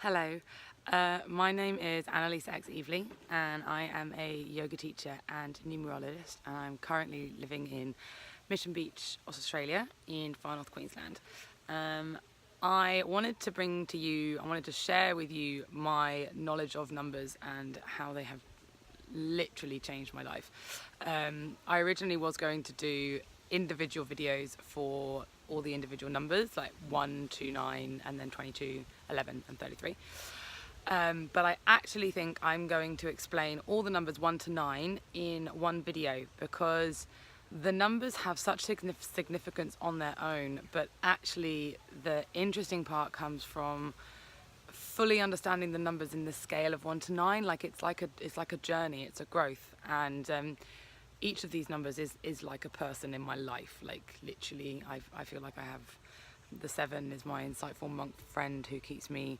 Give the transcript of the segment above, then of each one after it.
Hello, my name is Annalisa X. Evely, and I am a yoga teacher and numerologist, and I'm currently living in Mission Beach, Australia, in far north Queensland. I wanted to share with you my knowledge of numbers and how they have literally changed my life. I originally was going to do individual videos for all the individual numbers, like 1 to 9 and then 22, 11 and 33. But I actually think I'm going to explain all the numbers 1 to 9 in one video, because the numbers have such significance on their own, but actually the interesting part comes from fully understanding the numbers in the scale of 1 to 9. Like it's like a journey, it's a growth, and each of these numbers is like a person in my life. Like literally, I feel like I have the 7 is my insightful monk friend who keeps my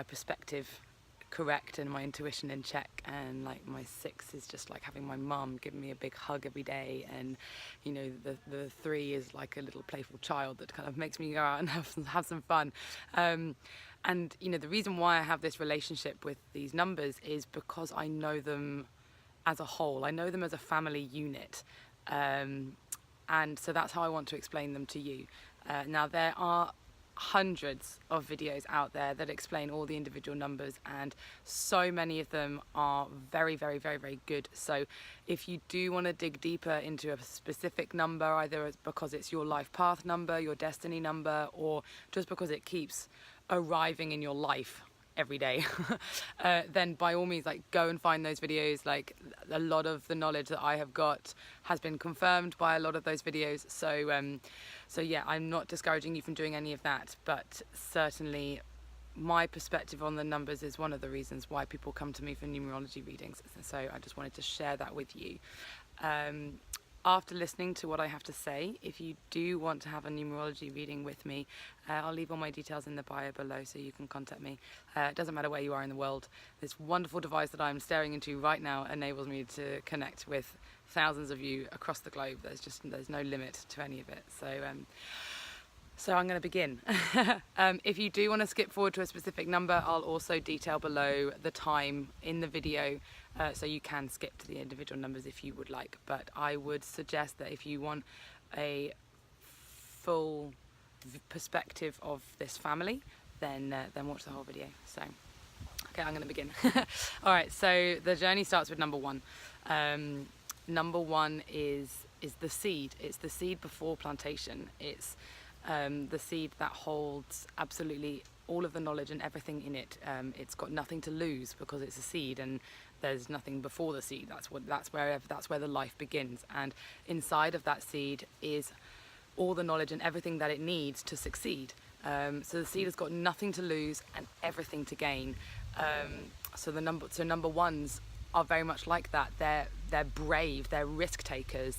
perspective correct and my intuition in check, and like my 6 is just like having my mum give me a big hug every day, and you know the 3 is like a little playful child that kind of makes me go out and have some fun. And you know, the reason why I have this relationship with these numbers is because I know them as a whole. I know them as a family unit, and so that's how I want to explain them to you. Now there are hundreds of videos out there that explain all the individual numbers, and so many of them are very, very, very, very good. So if you do want to dig deeper into a specific number, either because it's your life path number, your destiny number, or just because it keeps arriving in your life every day, then by all means, like, go and find those videos. Like, a lot of the knowledge that I have got has been confirmed by a lot of those videos. So yeah, I'm not discouraging you from doing any of that, but certainly my perspective on the numbers is one of the reasons why people come to me for numerology readings. So I just wanted to share that with you. After listening to what I have to say, if you do want to have a numerology reading with me, I'll leave all my details in the bio below so you can contact me. It doesn't matter where you are in the world. This wonderful device that I'm staring into right now enables me to connect with thousands of you across the globe. There's no limit to any of it. So I'm going to begin. If you do want to skip forward to a specific number, I'll also detail below the time in the video, so you can skip to the individual numbers if you would like. But I would suggest that if you want a full perspective of this family, then watch the whole video. So, okay, I'm going to begin. All right, so the journey starts with number 1. Number 1 is the seed. It's the seed before plantation. It's the seed that holds absolutely all of the knowledge and everything in it. It's got nothing to lose because it's a seed, and there's nothing before the seed. That's where the life begins. And inside of that seed is all the knowledge and everything that it needs to succeed. So the seed has got nothing to lose and everything to gain. So number ones are very much like that. They're brave. They're risk takers.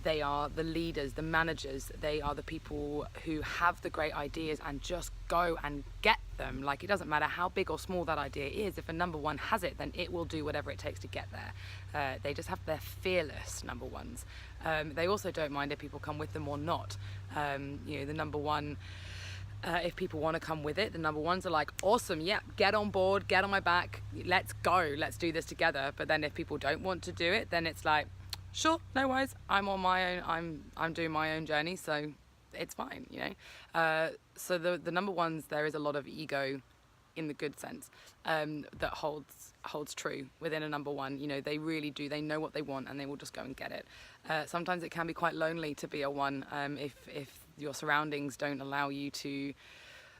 They are the leaders, the managers. They are the people who have the great ideas and just go and get them. Like, it doesn't matter how big or small that idea is. If a number 1 has it, then it will do whatever it takes to get there. They're fearless, number 1s. They also don't mind if people come with them or not. You know, the number 1, if people want to come with it, the number 1s are like, awesome, yeah, get on board, get on my back, let's go, let's do this together. But then if people don't want to do it, then it's like, sure, no worries, I'm on my own, I'm doing my own journey, so it's fine, you know. So the number 1s, there is a lot of ego in the good sense, that holds true within a number 1. You know, they really do, they know what they want and they will just go and get it. Sometimes it can be quite lonely to be a 1, if your surroundings don't allow you to,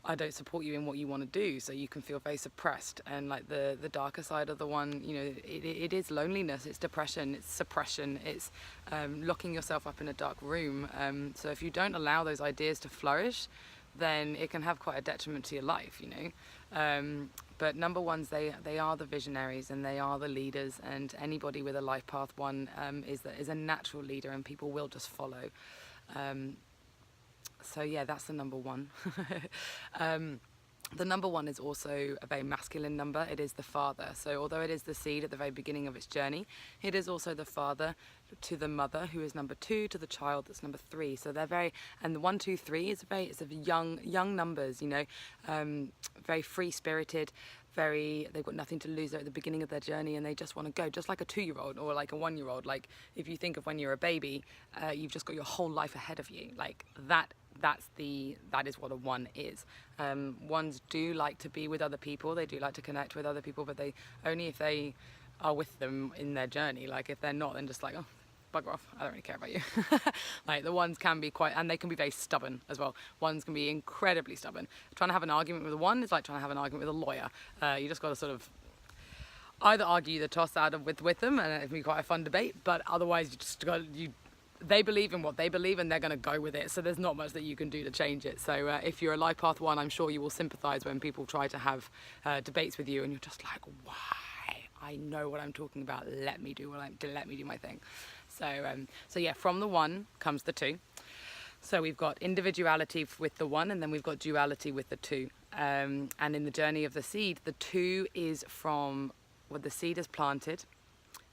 I don't support you in what you want to do, so you can feel very suppressed. And like the darker side of the 1, you know, it is loneliness, it's depression, it's suppression, it's locking yourself up in a dark room. So if you don't allow those ideas to flourish, then it can have quite a detriment to your life, you know. But number 1s, they are the visionaries and they are the leaders, and anybody with a life path 1 is a natural leader, and people will just follow. So yeah, that's the number 1. The number 1 is also a very masculine number. It is the father. So although it is the seed at the very beginning of its journey, it is also the father to the mother, who is number 2, to the child, that's number 3. So they're very, and the 1, 2, 3 is it's a young numbers, you know, very free spirited, they've got nothing to lose. They're at the beginning of their journey and they just want to go, just like a 2-year-old or like a 1-year-old. Like if you think of when you're a baby, you've just got your whole life ahead of you. Like that is what a 1 is. 1s do like to be with other people. They do like to connect with other people, but they only if they are with them in their journey. Like if they're not, then just like, oh, bugger off, I don't really care about you. Like the 1s can be quite, and they can be very stubborn as well. 1s can be incredibly stubborn. Trying to have an argument with a 1 is like trying to have an argument with a lawyer. You just got to sort of either argue the toss out of with them, and it'd be quite a fun debate, but otherwise they believe in what they believe and they're going to go with it, so there's not much that you can do to change it. So if you're a life path 1, I'm sure you will sympathize when people try to have debates with you and you're just like, why? I know what I'm talking about. Let me do my thing. So yeah, from the 1 comes the 2. So we've got individuality with the 1, and then we've got duality with the 2. And in the journey of the seed, the 2 is from what the seed is planted.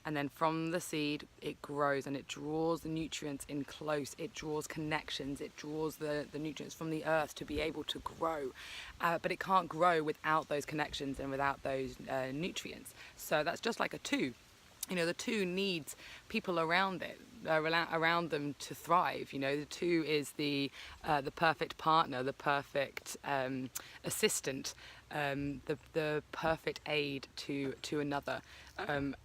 And then from the seed, it grows and it draws the nutrients in close. It draws connections. It draws the nutrients from the earth to be able to grow. But it can't grow without those connections and without those nutrients. So that's just like a 2. You know, the 2 needs people around it, around them to thrive. You know, the 2 is the perfect partner, the perfect assistant, the perfect aid to another.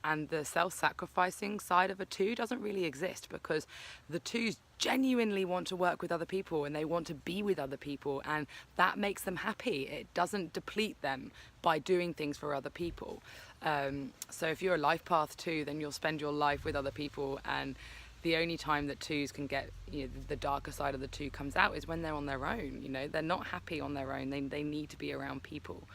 And the self-sacrificing side of a 2 doesn't really exist, because the 2s genuinely want to work with other people and they want to be with other people, and that makes them happy. It doesn't deplete them by doing things for other people. So if you're a life path 2, then you'll spend your life with other people, and the only time that 2s can get, you know, the darker side of the 2 comes out is when they're on their own. You know, they're not happy on their own. They need to be around people.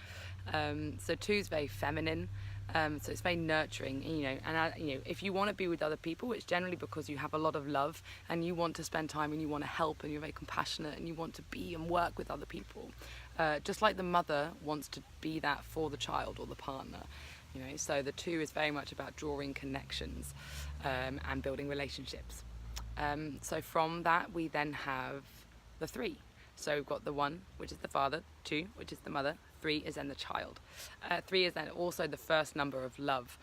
So 2 is very feminine. So it's very nurturing, you know, and you know, if you want to be with other people, it's generally because you have a lot of love and you want to spend time and you want to help and you're very compassionate and you want to be and work with other people. Just like the mother wants to be that for the child or the partner, you know. So the 2 is very much about drawing connections and building relationships. So from that, we then have the 3. So we've got the 1, which is the father, 2, which is the mother, 3 is then the child. 3 is then also the first number of love.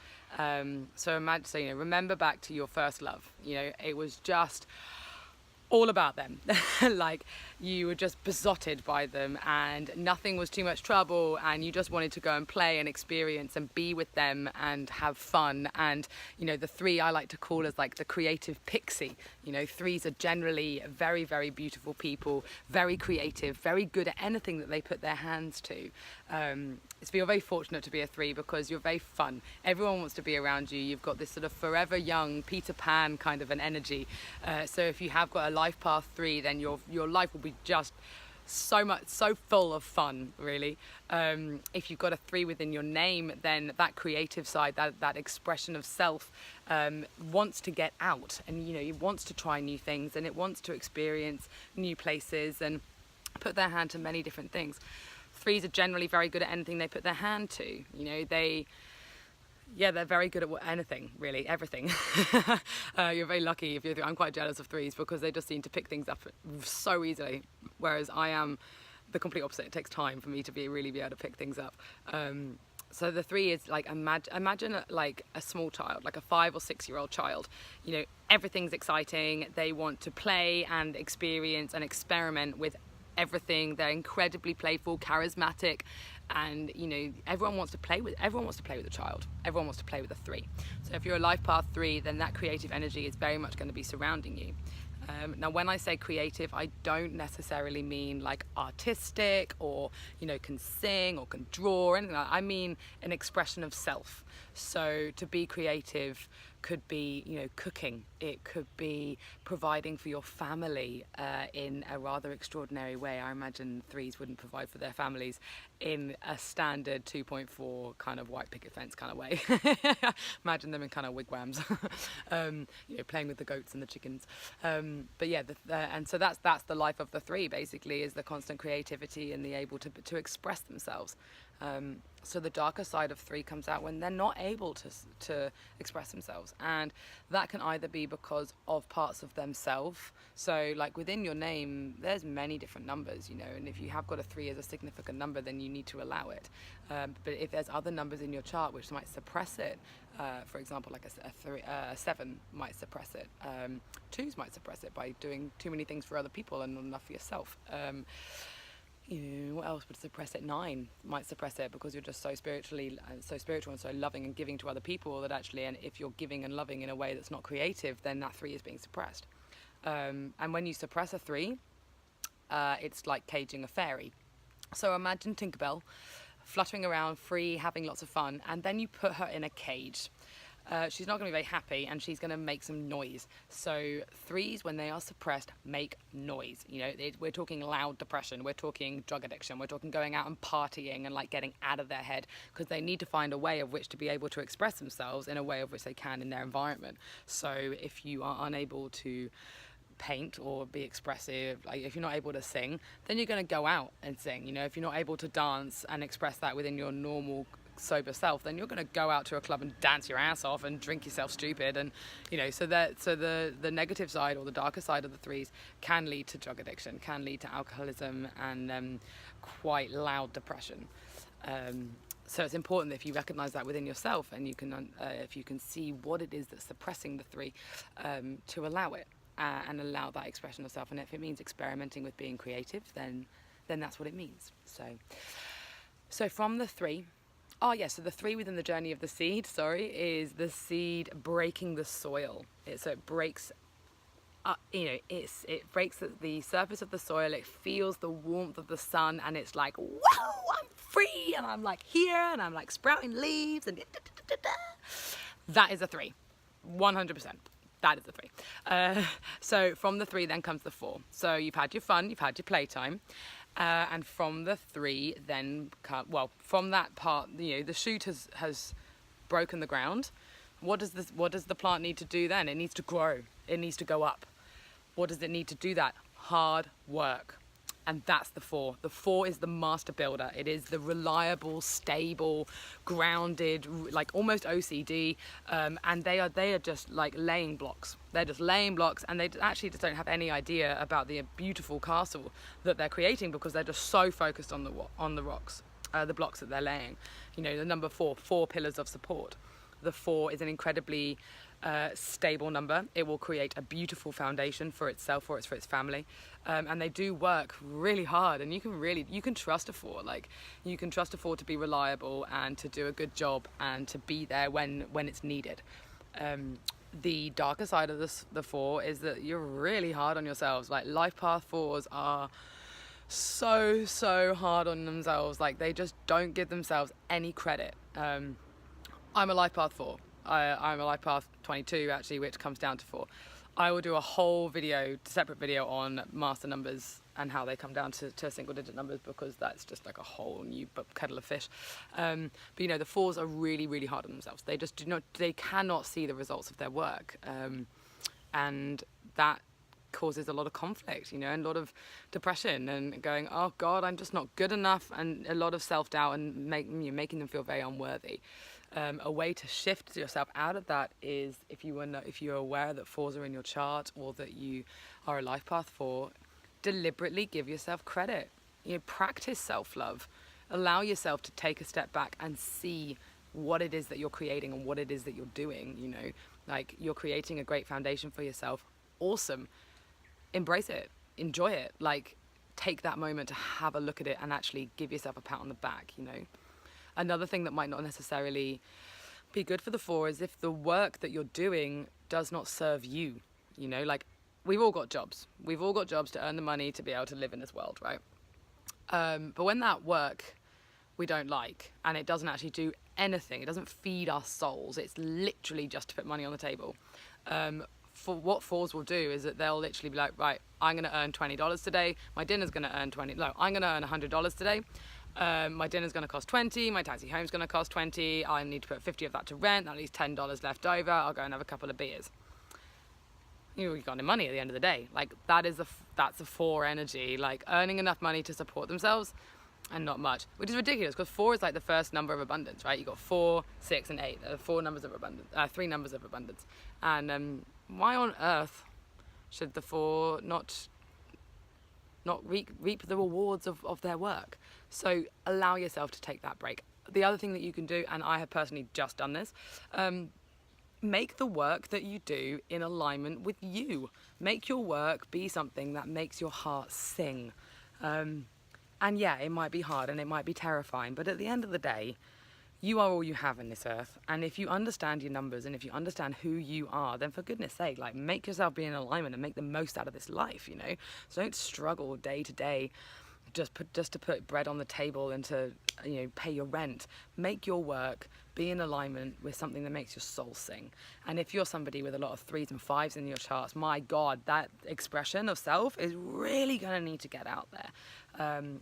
So imagine, so, you know, remember back to your first love. You know, it was just all about them. Like you were just besotted by them and nothing was too much trouble and you just wanted to go and play and experience and be with them and have fun. And you know, the 3 I like to call as like the creative pixie. You know, 3s are generally very, very beautiful people, very creative, very good at anything that they put their hands to. So you're very fortunate to be a 3 because you're very fun. Everyone wants to be around you. You've got this sort of forever young Peter Pan kind of an energy. So if you have got a life path 3, then your life will be just so full of fun, really. If you've got a 3 within your name, then that creative side, that expression of self, wants to get out, and you know, it wants to try new things and it wants to experience new places and put their hand to many different things. 3s are generally very good at anything they put their hand to. You know, they're very good at anything, really, everything. You're very lucky if you're 3. I'm quite jealous of 3s because they just seem to pick things up so easily, whereas I am the complete opposite. It takes time for me to really be able to pick things up. So the 3 is like, imagine like a small child, like a 5 or 6-year-old child. You know, everything's exciting. They want to play and experience and experiment with everything. They're incredibly playful, charismatic, and you know, everyone wants to play with the child. Everyone wants to play with a 3. So if you're a life path 3, then that creative energy is very much going to be surrounding you. Now when I say creative, I don't necessarily mean like artistic or, you know, can sing or can draw or anything like that. I mean an expression of self. So to be creative could be, you know, cooking. It could be providing for your family in a rather extraordinary way. I imagine threes wouldn't provide for their families in a standard 2.4 kind of white picket fence kind of way. Imagine them in kind of wigwams, you know, playing with the goats and the chickens. But yeah, and so that's the life of the three, basically, is the constant creativity and the able to express themselves. So the darker side of three comes out when they're not able to express themselves, and that can either be because of parts of themselves. So like within your name there's many different numbers, you know, and if you have got a 3 as a significant number, then you need to allow it. But if there's other numbers in your chart which might suppress it, for example, like a 7 might suppress it, 2s might suppress it by doing too many things for other people and not enough for yourself. You know, what else would suppress it? 9 might suppress it because you're just so spiritual and so loving and giving to other people that actually, and if you're giving and loving in a way that's not creative, then that 3 is being suppressed. And when you suppress a 3, it's like caging a fairy. So imagine Tinkerbell fluttering around free, having lots of fun, and then you put her in a cage. She's not going to be very happy, and she's going to make some noise. So 3s, when they are suppressed, make noise. You know, we're talking loud depression, we're talking drug addiction, we're talking going out and partying and like getting out of their head, because they need to find a way of which to be able to express themselves in a way of which they can in their environment. So if you are unable to paint or be expressive, like if you're not able to sing, then you're going to go out and sing. You know, if you're not able to dance and express that within your normal sober self, then you're going to go out to a club and dance your ass off and drink yourself stupid. And you know, so the negative side or the darker side of the 3s can lead to drug addiction, can lead to alcoholism and quite loud depression. So it's important that if you recognize that within yourself, and you can if you can see what it is that's suppressing the 3, to allow it and allow that expression of self. And if it means experimenting with being creative, then that's what it means. So from the 3, so the 3 within the journey of the seed, is the seed breaking the soil. So it breaks, it breaks the surface of the soil. It feels the warmth of the sun, and it's like, whoa, I'm free, and I'm like here, and I'm like sprouting leaves, and that is a 3, 100%. That is a 3. So from the 3 then comes the 4. So you've had your fun, you've had your playtime. And from the 3 then, from that part, you know, the shoot has broken the ground. What does the plant need to do then? It needs to grow. It needs to go up. What does it need to do that? Hard work. And that's the 4. The 4 is the master builder. It is the reliable, stable, grounded, like almost OCD. And they are just like laying blocks. They're just laying blocks, and they actually just don't have any idea about the beautiful castle that they're creating, because they're just so focused on the rocks, the blocks that they're laying. You know, the number 4 pillars of support. The 4 is an incredibly stable number. It will create a beautiful foundation for itself, for its family, and they do work really hard. And you can trust a 4. Like, you can trust a 4 to be reliable and to do a good job and to be there when it's needed. The darker side of the 4 is that you're really hard on yourselves. Like, life path 4s are so hard on themselves. Like, they just don't give themselves any credit. I'm a life path 4. I'm a life path 22 actually, which comes down to 4. I will do a whole separate video on master numbers and how they come down to single digit numbers, because that's just like a whole new kettle of fish. But you know, the 4s are really hard on themselves. They just they cannot see the results of their work. And that causes a lot of conflict, you know, and a lot of depression and going, oh God, I'm just not good enough, and a lot of self-doubt and making them feel very unworthy. A way to shift yourself out of that is, if you're aware that 4s are in your chart, or that you are a life path 4, deliberately give yourself credit. You know, practice self-love. Allow yourself to take a step back and see what it is that you're creating and what it is that you're doing. You know, like, you're creating a great foundation for yourself. Awesome. Embrace it. Enjoy it. Like, take that moment to have a look at it and actually give yourself a pat on the back, you know. Another thing that might not necessarily be good for the 4 is if the work that you're doing does not serve you. You know, like, we've all got jobs. We've all got jobs to earn the money to be able to live in this world, right? But when that work, we don't like, and it doesn't actually do anything. It doesn't feed our souls. It's literally just to put money on the table. For what fours will do is that they'll literally be like, right, I'm going to earn $20 today. My dinner's going to earn I'm going to earn $100 today. My dinner's going to cost 20. My taxi home's going to cost 20. I need to put 50 of that to rent. That leaves $10 left over. I'll go and have a couple of beers. You've got no money at the end of the day. Like, that's a four energy, like earning enough money to support themselves and not much, which is ridiculous because 4 is like the first number of abundance, right? You got 4, 6, and 8. They're four numbers of abundance, 3 numbers of abundance. And why on earth should the 4 not reap the rewards of their work? So allow yourself to take that break. The other thing that you can do, and I have personally just done this, make the work that you do in alignment with you. Make your work be something that makes your heart sing. And yeah, it might be hard and it might be terrifying, but at the end of the day, you are all you have in this earth. And if you understand your numbers and if you understand who you are, then for goodness sake, like, make yourself be in alignment and make the most out of this life, you know? So don't struggle day to day just to put bread on the table and to, you know, pay your rent. Make your work be in alignment with something that makes your soul sing. And if you're somebody with a lot of 3s and 5s in your charts, my God, that expression of self is really going to need to get out there.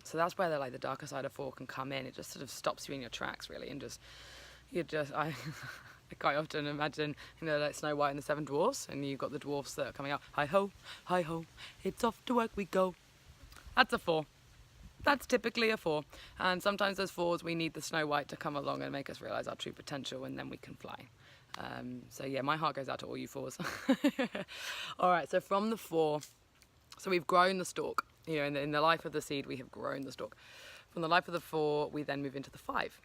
So that's where the darker side of 4 can come in. It just sort of stops you in your tracks, really, and I quite often imagine, you know, like Snow White and the 7 Dwarfs, and you've got the dwarfs that are coming out. Hi ho, it's off to work we go. That's a 4. That's typically a 4, and sometimes as 4s we need the Snow White to come along and make us realise our true potential, and then we can fly. So yeah, my heart goes out to all you 4s. Alright, so from the 4, so we've grown the stalk, you know, in the life of the seed we have grown the stalk. From the life of the 4 we then move into the 5.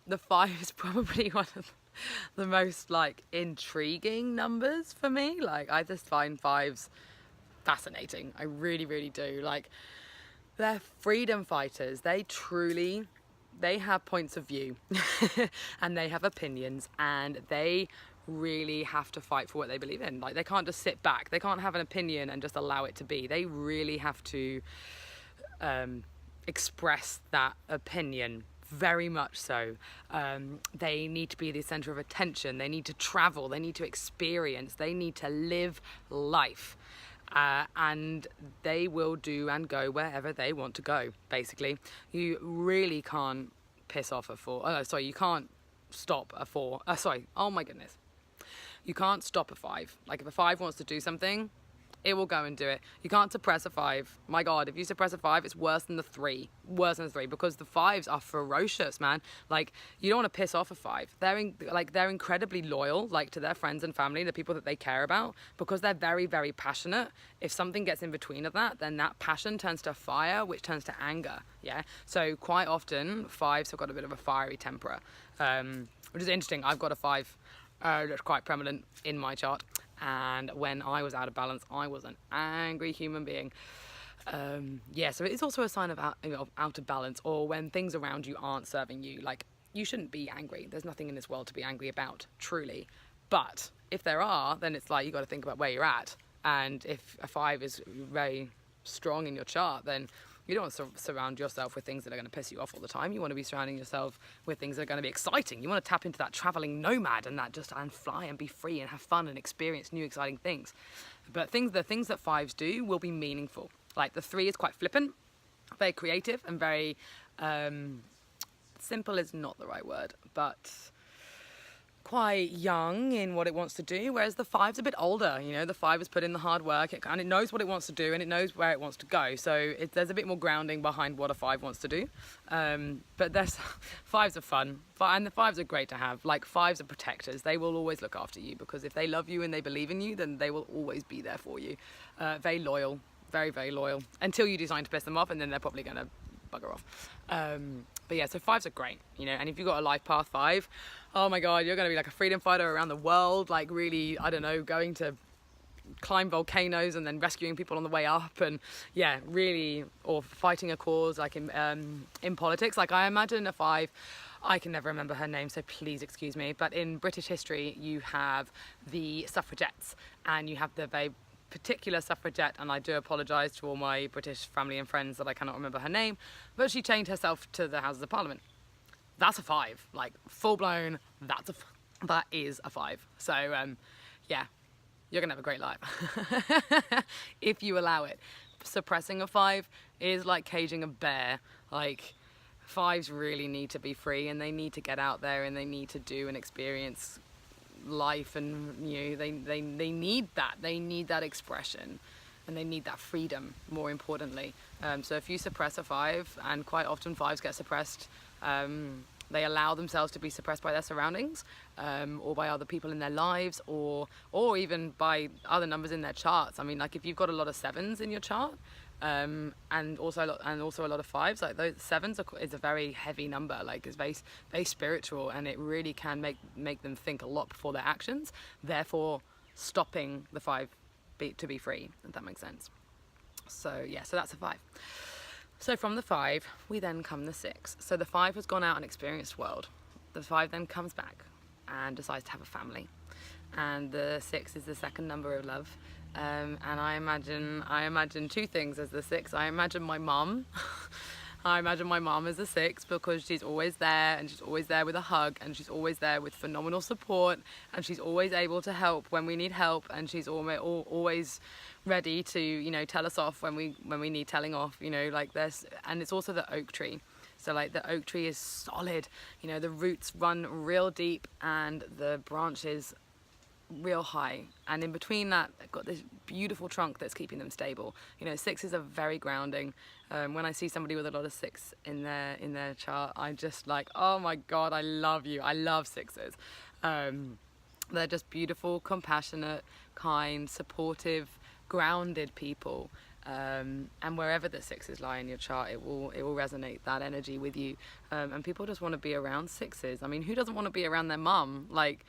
The 5 is probably one of the most like intriguing numbers for me. Like, I just find 5s fascinating. I really, really do. Like, they're freedom fighters. They have points of view and they have opinions, and they really have to fight for what they believe in. Like, they can't just sit back. They can't have an opinion and just allow it to be. They really have to express that opinion, very much so. They need to be the center of attention. They need to travel. They need to experience. They need to live life. And they will do and go wherever they want to go, basically. You really can't piss off a 4. Oh, sorry, you can't stop a 4. Oh my goodness. You can't stop a 5. Like, if a 5 wants to do something, it will go and do it. You can't suppress a 5. My God, if you suppress a 5, it's worse than the 3. Worse than the 3, because the 5s are ferocious, man. Like, you don't want to piss off a 5. They're incredibly loyal, like, to their friends and family, the people that they care about, because they're very, very passionate. If something gets in between of that, then that passion turns to fire, which turns to anger. Yeah. So quite often 5s have got a bit of a fiery temper, which is interesting. I've got a 5 that's quite prominent in my chart. And when I was out of balance, I was an angry human being. Yeah, so it's also a sign of out of balance, or when things around you aren't serving you. Like, you shouldn't be angry. There's nothing in this world to be angry about, truly. But if there are, then it's like, you got to think about where you're at. And if a 5 is very strong in your chart, then you don't want to surround yourself with things that are going to piss you off all the time. You want to be surrounding yourself with things that are going to be exciting. You want to tap into that traveling nomad and fly and be free and have fun and experience new exciting things. But the things that 5s do will be meaningful. Like, the 3 is quite flippant, very creative, and very simple is not the right word, but quite young in what it wants to do, whereas the 5's a bit older. You know, the 5 has put in the hard work, and it knows what it wants to do, and it knows where it wants to go. So there's a bit more grounding behind what a 5 wants to do. But 5s are fun, and the 5s are great to have. Like, 5s are protectors. They will always look after you, because if they love you and they believe in you, then they will always be there for you. Very loyal, very, very loyal, until you decide to piss them off, and then they're probably going to bugger off. But yeah, so 5s are great, you know, and if you've got a life path 5, oh my God, you're going to be like a freedom fighter around the world, like, really, I don't know, going to climb volcanoes and then rescuing people on the way up, and yeah, really, or fighting a cause, like in politics. Like, I imagine a 5, I can never remember her name, so please excuse me, but in British history you have the suffragettes, and you have the very particular suffragette, and I do apologise to all my British family and friends that I cannot remember her name, but she chained herself to the Houses of Parliament. That's a 5, like full blown. That is a 5. So yeah, you're gonna have a great life if you allow it. Suppressing a 5 is like caging a bear. Like 5s really need to be free, and they need to get out there, and they need to do and experience life, and they need that expression, and they need that freedom, more importantly. So if you suppress a 5, and quite often 5s get suppressed, they allow themselves to be suppressed by their surroundings, or by other people in their lives, or even by other numbers in their charts. I mean, like if you've got a lot of 7s in your chart, and also a lot of 5s, like those 7s is a very heavy number. Like it's very, very spiritual, and it really can make them think a lot before their actions, therefore stopping the 5 to be free, if that makes sense. So yeah, so that's a 5. So from the 5 we then come the 6. So the 5 has gone out and experienced world. The 5 then comes back and decides to have a family, and the 6 is the second number of love. And I imagine 2 things as the 6. I imagine my mum. I imagine my mum as a 6, because she's always there, and she's always there with a hug, and she's always there with phenomenal support, and she's always able to help when we need help, and she's always ready to tell us off when we need telling off, like this. And it's also the oak tree. So like the oak tree is solid, the roots run real deep, and the branches real high, and in between that they've got this beautiful trunk that's keeping them stable. 6s are very grounding. When I see somebody with a lot of 6 in their chart, I'm just like, oh my god, I love you. I love 6s. They're just beautiful, compassionate, kind, supportive, grounded people. And wherever the 6s lie in your chart, it will resonate that energy with you. And people just want to be around 6s. I mean, who doesn't want to be around their mum? Like,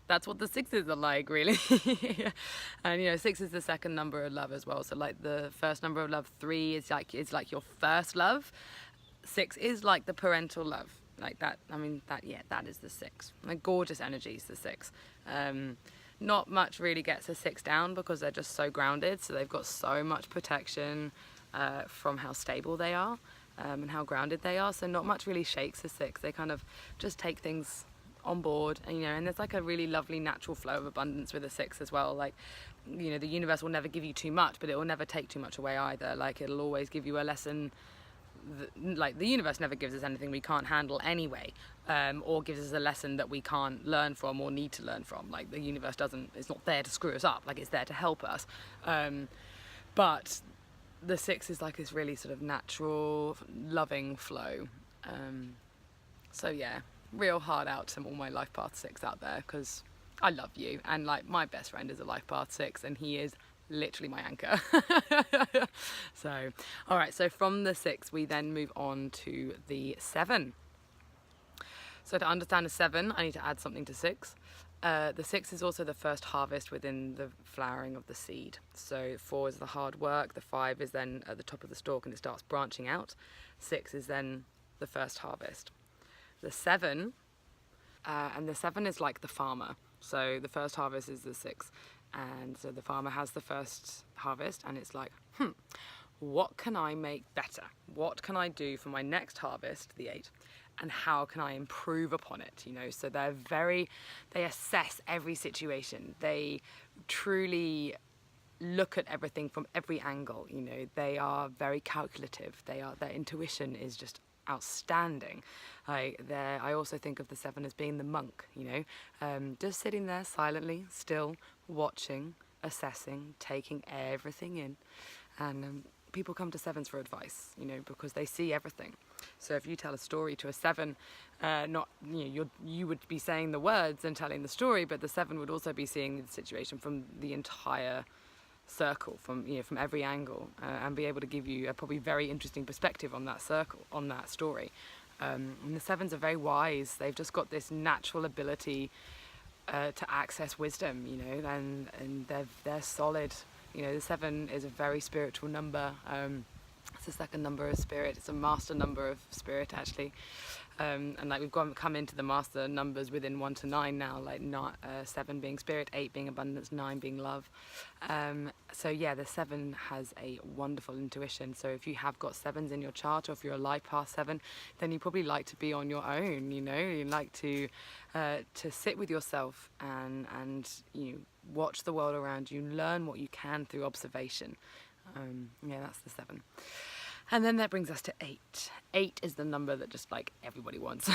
that's what the 6s are like, really. And 6 is the second number of love as well. So like the first number of love, 3 is like your first love. 6 is like the parental love, like that. I mean, that is the 6. Like gorgeous energy is the 6. Not much really gets a 6 down, because they're just so grounded. So they've got so much protection from how stable they are, and how grounded they are. So not much really shakes a 6. They kind of just take things on board, and there's like a really lovely natural flow of abundance with a 6 as well. Like the universe will never give you too much, but it will never take too much away either. Like it'll always give you a lesson. Like the universe never gives us anything we can't handle anyway, or gives us a lesson that we can't learn from or need to learn from. Like the universe it's not there to screw us up. Like it's there to help us. But the 6 is like this really sort of natural, loving flow. So yeah, real hard out to all my life path 6 out there, because I love you, and like my best friend is a life path 6, and he is literally my anchor. So all right, so from the 6 we then move on to the 7. So to understand a 7, I need to add something to 6. The 6 is also the first harvest within the flowering of the seed. So 4 is the hard work, the 5 is then at the top of the stalk and it starts branching out. 6 is then the first harvest. The 7, and the 7 is like the farmer. So the first harvest is the 6, and so the farmer has the first harvest, and it's like, what can I make better? What can I do for my next harvest, the 8? And how can I improve upon it? So they assess every situation. They truly look at everything from every angle. They are very calculative. Their intuition is just outstanding. I also think of the 7 as being the monk, just sitting there silently, still, watching, assessing, taking everything in. And people come to 7s for advice, because they see everything. So if you tell a story to a 7, you would be saying the words and telling the story, but the 7 would also be seeing the situation from the entire circle, from every angle, and be able to give you a probably very interesting perspective on that circle, on that story. And the 7s are very wise. They've just got this natural ability to access wisdom, and they're solid. The 7 is a very spiritual number. It's the second number of spirit. It's a master number of spirit, actually. And like we've come into the master numbers within 1 to 9 now, like not 7 being spirit, 8 being abundance, 9 being love. So yeah, the 7 has a wonderful intuition. So if you have got 7s in your chart, or if you're a life path 7, then you probably like to be on your own. You know, you like to sit with yourself and you watch the world around you, learn what you can through observation. Yeah, that's the 7. And then that brings us to 8. 8 is the number that just like everybody wants.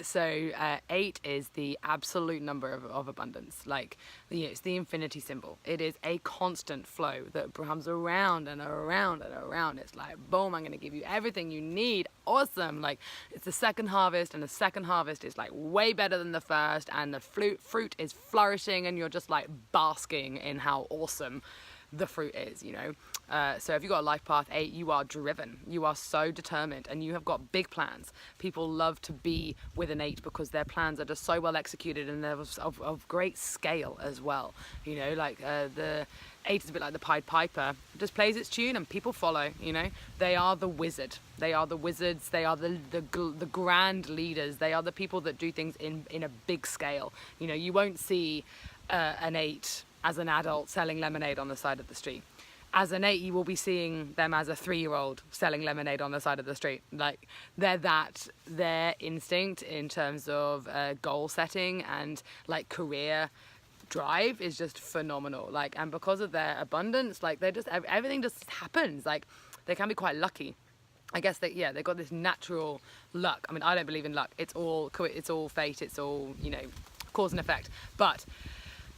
So 8 is the absolute number of abundance. Like, you know, it's the infinity symbol. It is a constant flow that comes around and around and around. It's like, boom, I'm going to give you everything you need. Awesome. Like, it's the second harvest, and the second harvest is like way better than the first, and the fruit is flourishing, and you're just like basking in how awesome the fruit is, you know. So if you've got a life path 8, you are driven, you are so determined, and you have got big plans. People love to be with an 8 because their plans are just so well executed, and they're of great scale as well, you know. Like the 8 is a bit like the Pied Piper, it just plays its tune and people follow, you know. They are the wizard, they are the wizards, they are the grand leaders, they are the people that do things in a big scale. You know, you won't see an 8 as an adult selling lemonade on the side of the street. As an 8, you will be seeing them as a 3-year-old selling lemonade on the side of the street. Like, their instinct in terms of goal setting and like career drive is just phenomenal. Like, and because of their abundance, like everything just happens. Like, they can be quite lucky. I guess that, yeah, they've got this natural luck. I mean, I don't believe in luck. It's all fate. It's all, you know, cause and effect. But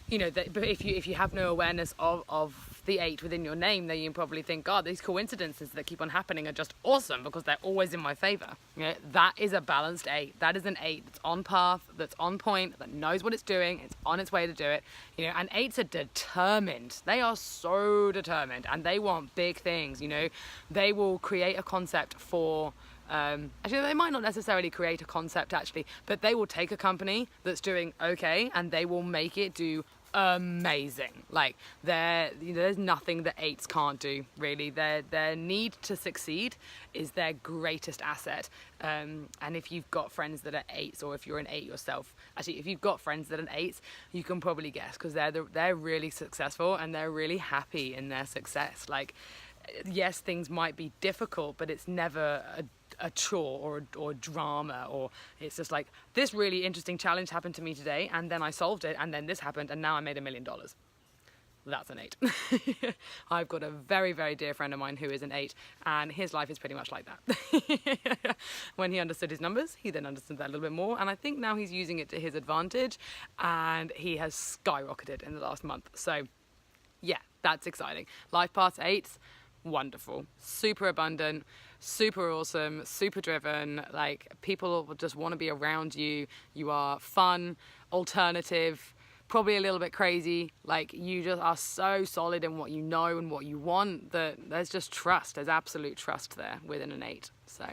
you know, but if you have no awareness of the 8 within your name, then you probably think, God, these coincidences that keep on happening are just awesome because they're always in my favor. You know, that is a balanced 8. That is an 8 that's on path, that's on point, that knows what it's doing, it's on its way to do it. You know, and 8s are determined. They are so determined, and they want big things. You know, they will create a concept for. Actually, they might not necessarily create a concept, actually, but they will take a company that's doing okay, and they will make it do amazing. Like, there's nothing that 8s can't do, really. Their need to succeed is their greatest asset. And if you've got friends that are 8s, or if you're an 8 yourself, actually, if you've got friends that are 8s, you can probably guess, because they're really successful and they're really happy in their success. Like, yes, things might be difficult, but it's never a chore or drama, or it's just like, this really interesting challenge happened to me today, and then I solved it, and then this happened, and now I made $1 million. That's an 8. I've got a very, very dear friend of mine who is an 8, and his life is pretty much like that. When he understood his numbers, he then understood that a little bit more, and I think now he's using it to his advantage, and he has skyrocketed in the last month. So yeah, that's exciting. Life path 8s, wonderful, super abundant, super awesome, super driven. Like, people just want to be around you. You are fun, alternative, probably a little bit crazy. Like, you just are so solid in what you know and what you want that there's just trust. There's absolute trust there within an 8. So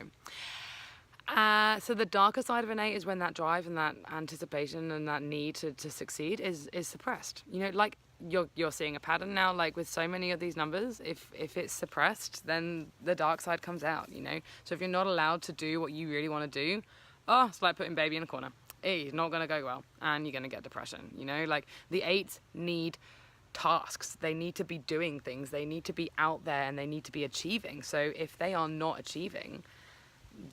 the darker side of an 8 is when that drive and that anticipation and that need to succeed is suppressed. You know, like, you're seeing a pattern now, like with so many of these numbers. If it's suppressed, then the dark side comes out, you know. So if you're not allowed to do what you really want to do, it's like putting baby in a corner. It's not going to go well, and you're going to get depression, you know. Like, the 8s need tasks. They need to be doing things. They need to be out there, and they need to be achieving. So if they are not achieving,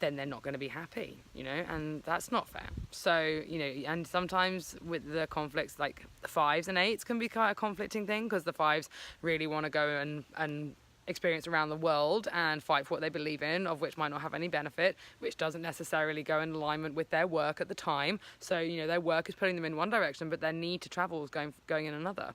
then they're not going to be happy, you know, and that's not fair. So, you know, and sometimes with the conflicts, like the 5s and 8s can be quite a conflicting thing, because the 5s really want to go and experience around the world and fight for what they believe in, of which might not have any benefit, which doesn't necessarily go in alignment with their work at the time. So, you know, their work is putting them in one direction, but their need to travel is going in another.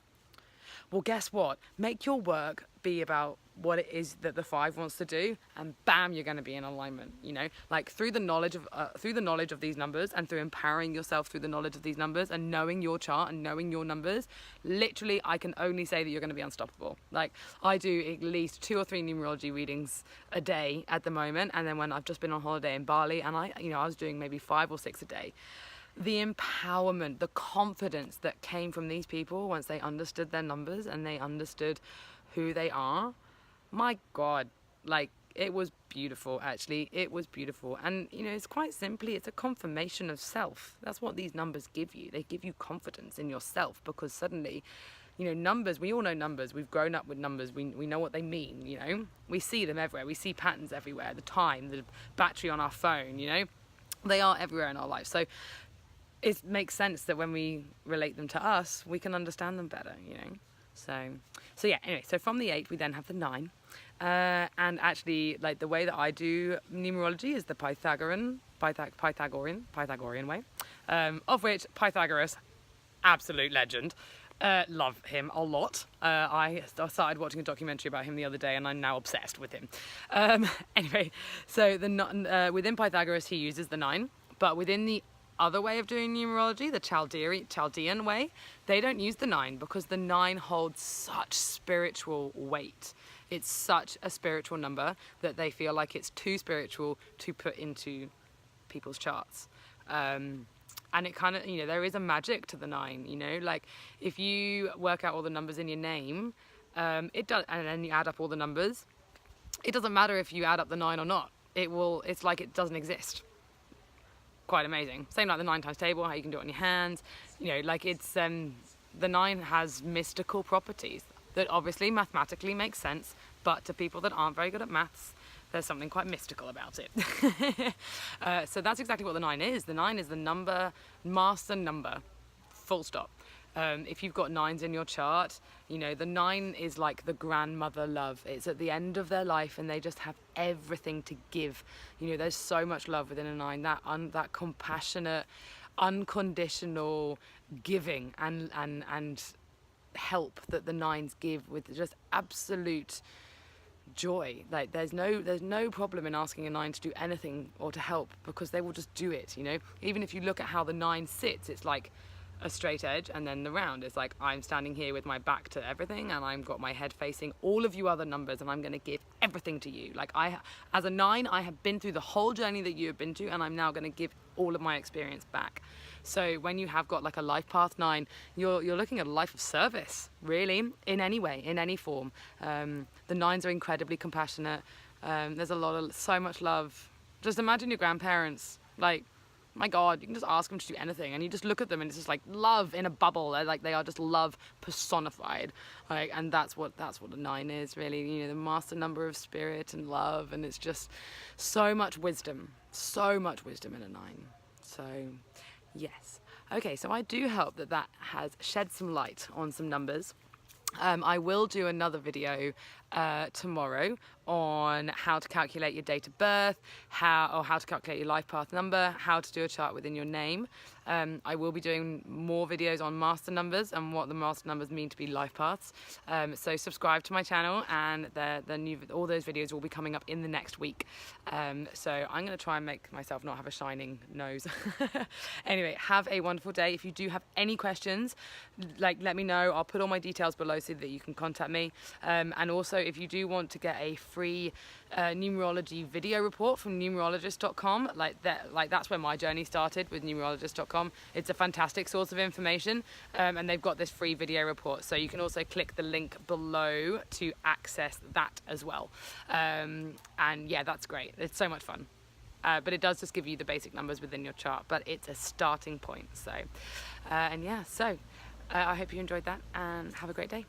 Well, guess what? Make your work be about what it is that the 5 wants to do, and bam, you're going to be in alignment. You know, like, through the knowledge of these numbers, and through empowering yourself through the knowledge of these numbers, and knowing your chart and knowing your numbers, literally, I can only say that you're going to be unstoppable. Like, I do at least 2 or 3 numerology readings a day at the moment, and then when I've just been on holiday in Bali, and I was doing maybe 5 or 6 a day. The empowerment, the confidence that came from these people once they understood their numbers and they understood who they are, my God, Like, it was beautiful, actually. It was beautiful. And, you know, it's quite simply, it's a confirmation of self. That's what these numbers give you. They give you confidence in yourself, because suddenly, you know, numbers, we all know numbers. We've grown up with numbers. We know what they mean, you know. We see them everywhere. We see patterns everywhere. The time, the battery on our phone, you know. They are everywhere in our life. So it makes sense that when we relate them to us, we can understand them better, you know. So yeah, anyway, so from the 8, we then have the 9. And actually, like, the way that I do numerology is the Pythagorean way, of which Pythagoras, absolute legend. Love him a lot. I started watching a documentary about him the other day, and I'm now obsessed with him. Anyway, so within Pythagoras, he uses the 9, but within the other way of doing numerology, the Chaldean way, they don't use the 9, because the 9 holds such spiritual weight. It's such a spiritual number that they feel like it's too spiritual to put into people's charts. And it kind of, you know, there is a magic to the 9, you know, like if you work out all the numbers in your name, it does, and then you add up all the numbers, it doesn't matter if you add up the 9 or not. It's like it doesn't exist. Quite amazing. Same like the 9 times table, how you can do it on your hands. You know, like it's, the 9 has mystical properties that obviously mathematically make sense, but to people that aren't very good at maths, there's something quite mystical about it. So that's exactly what the 9 is. The 9 is the number, master number, full stop. If you've got 9s in your chart, you know, the 9 is like the grandmother love. It's at the end of their life and they just have everything to give. You know, there's so much love within a 9, that compassionate, unconditional giving and help that the 9s give with just absolute joy. Like there's no problem in asking a 9 to do anything or to help, because they will just do it, you know. Even if you look at how the 9 sits, it's like a straight edge, and then the round is like I'm standing here with my back to everything and I've got my head facing all of you other numbers, and I'm going to give everything to you. Like as a 9, I have been through the whole journey that you have been to, and I'm now going to give all of my experience back. So when you have got like a life path 9, you're looking at a life of service, really, in any way, in any form. The 9s are incredibly compassionate. There's so much love. Just imagine your grandparents, like, my God, you can just ask them to do anything, and you just look at them and it's just like love in a bubble. They are just love personified. Like, and that's what a 9 is, really. You know, the master number of spirit and love, and it's just so much wisdom in a 9. So yes. Okay, so I do hope that has shed some light on some numbers. I will do another video tomorrow on how to calculate your date of birth, how to calculate your life path number, how to do a chart within your name. I will be doing more videos on master numbers and what the master numbers mean to be life paths. So subscribe to my channel, and all those videos will be coming up in the next week. So I'm going to try and make myself not have a shining nose. Anyway, have a wonderful day. If you do have any questions, let me know. I'll put all my details below so that you can contact me. And also, if you do want to get a free numerology video report from numerologist.com, that's where my journey started, with numerologist.com. It's a fantastic source of information, and they've got this free video report, so you can also click the link below to access that as well. And yeah, that's great. It's so much fun. But it does just give you the basic numbers within your chart, but it's a starting point. So and yeah, so I hope you enjoyed that, and have a great day.